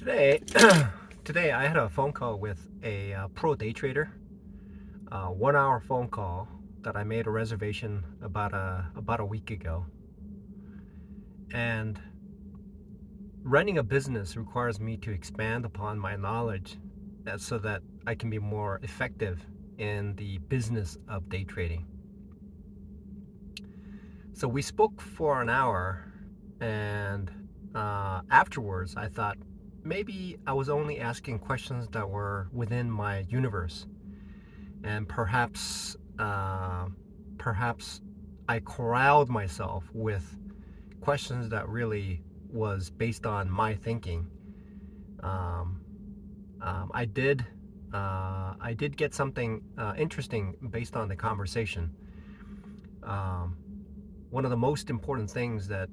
Today, today I had a phone call with a pro day trader. 1 hour phone call that I made a reservation about a week ago. And running a business requires me to expand upon my knowledge, so that I can be more effective in the business of day trading. So we spoke for an hour, and afterwards I thought maybe I was only asking questions that were within my universe, and perhaps I corralled myself with questions that really was based on my thinking. Um, I did get something interesting based on the conversation. Um, One of the most important things that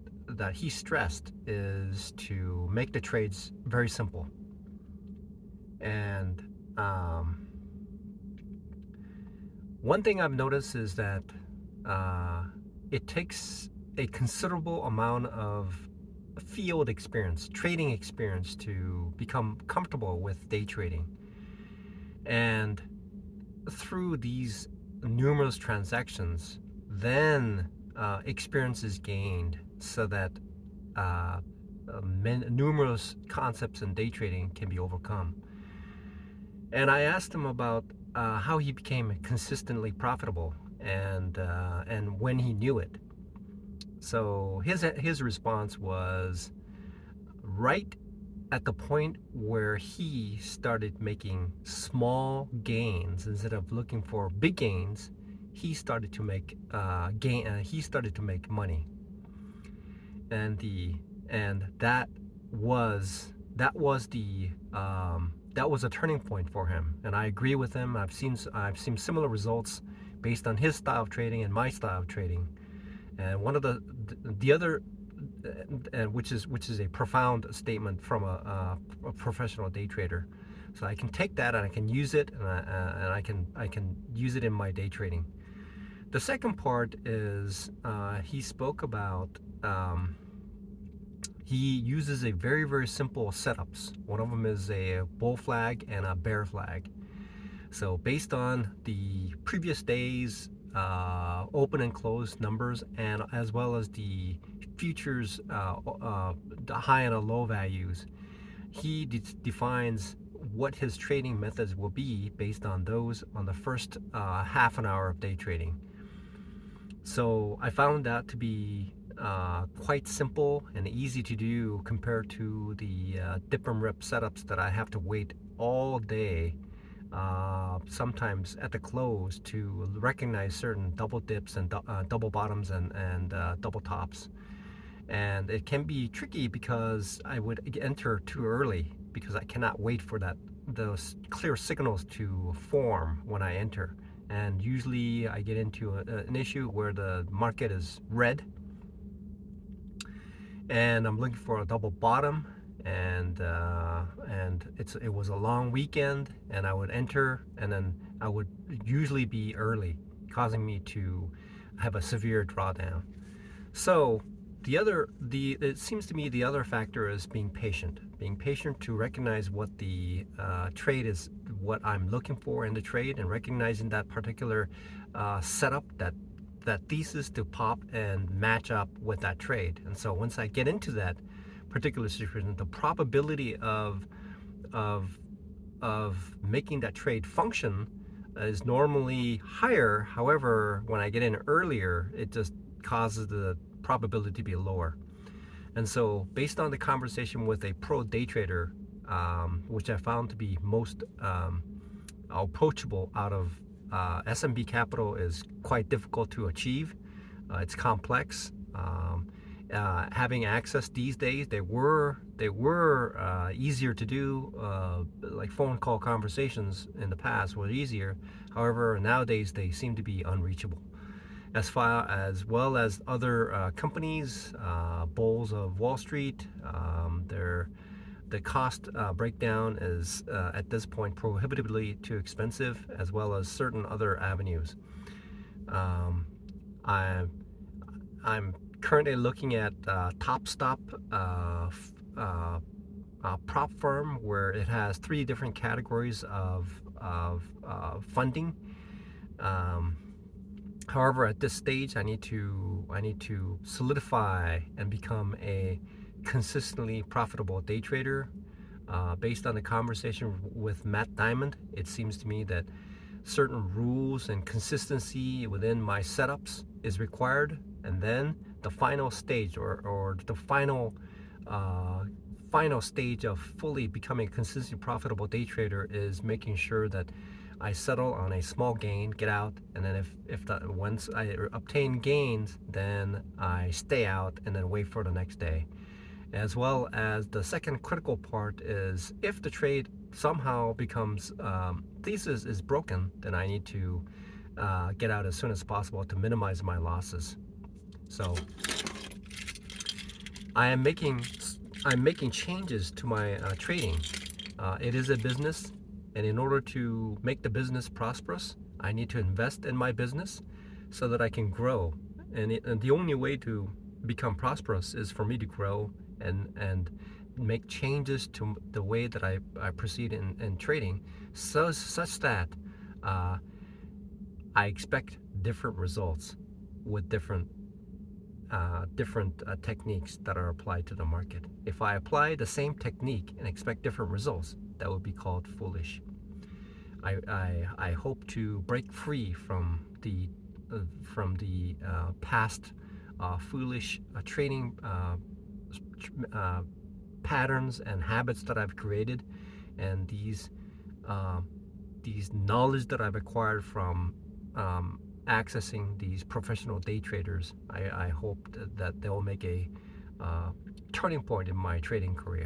he stressed is to make the trades very simple. And one thing I've noticed is that uh, it takes a considerable amount of field experience, trading experience, to become comfortable with day trading. And through these numerous transactions, then experience is gained, so that uh, numerous concepts in day trading can be overcome. And I asked him about how he became consistently profitable, and when he knew it. So his response was right at the point where he started making small gains instead of looking for big gains. He started to make he started to make money, and the and that was a turning point for him. And I agree with him. I've seen similar results based on his style of trading and my style of trading. And one of the other, which is a profound statement from a professional day trader. So I can take that and I can use it, and I can use it in my day trading. The second part is he spoke about he uses a very simple setups. One of them is a bull flag and a bear flag. So based on the previous day's open and close numbers, and as well as the futures, the high and the low values, he defines what his trading methods will be based on those on the first half an hour of day trading. So I found that to be quite simple and easy to do compared to the dip and rip setups that I have to wait all day, sometimes at the close, to recognize certain double dips and double bottoms and double tops. And it can be tricky because I would enter too early, because I cannot wait for those clear signals to form when I enter. And usually I get into an issue where the market is red and I'm looking for a double bottom, and it was a long weekend, and I would enter, and then I would usually be early, causing me to have a severe drawdown. So it seems to me the other factor is being patient to recognize what the trade is, what I'm looking for in the trade, and recognizing that particular setup, that thesis to pop and match up with that trade. And so once I get into that particular situation, the probability of making that trade function is normally higher. However, when I get in earlier, it just causes the probability to be lower. And so based on the conversation with a pro day trader, which I found to be most approachable out of SMB Capital, is quite difficult to achieve. It's complex. Having access these days, they were easier to do. Like phone call conversations in the past were easier. However, nowadays they seem to be unreachable. As far as well as other companies, bulls of Wall Street, the cost breakdown is at this point prohibitively too expensive, as well as certain other avenues. Um, I, I'm currently looking at Top Stop prop firm where it has three different categories of funding. Um, However, at this stage, I need to solidify and become a consistently profitable day trader. Based on the conversation with Matt Diamond, it seems to me that certain rules and consistency within my setups is required, and then the final stage or the uh, final stage of fully becoming a consistently profitable day trader is making sure that I settle on a small gain, get out, and then once I obtain gains, then I stay out and then wait for the next day. As well as the second critical part is if the trade somehow becomes thesis is broken, then I need to get out as soon as possible to minimize my losses. So I am making I'm making changes to my trading. It is a business, and in order to make the business prosperous, I need to invest in my business so that I can grow. And the only way to become prosperous is for me to grow and make changes to the way that I proceed in trading, such that uh, I expect different results with different techniques that are applied to the market. If I apply the same technique and expect different results, that would be called foolish. I hope to break free from the past foolish trading uh, patterns and habits that I've created, and uh, these knowledge that I've acquired from accessing these professional day traders. I hope that they'll make a turning point in my trading career.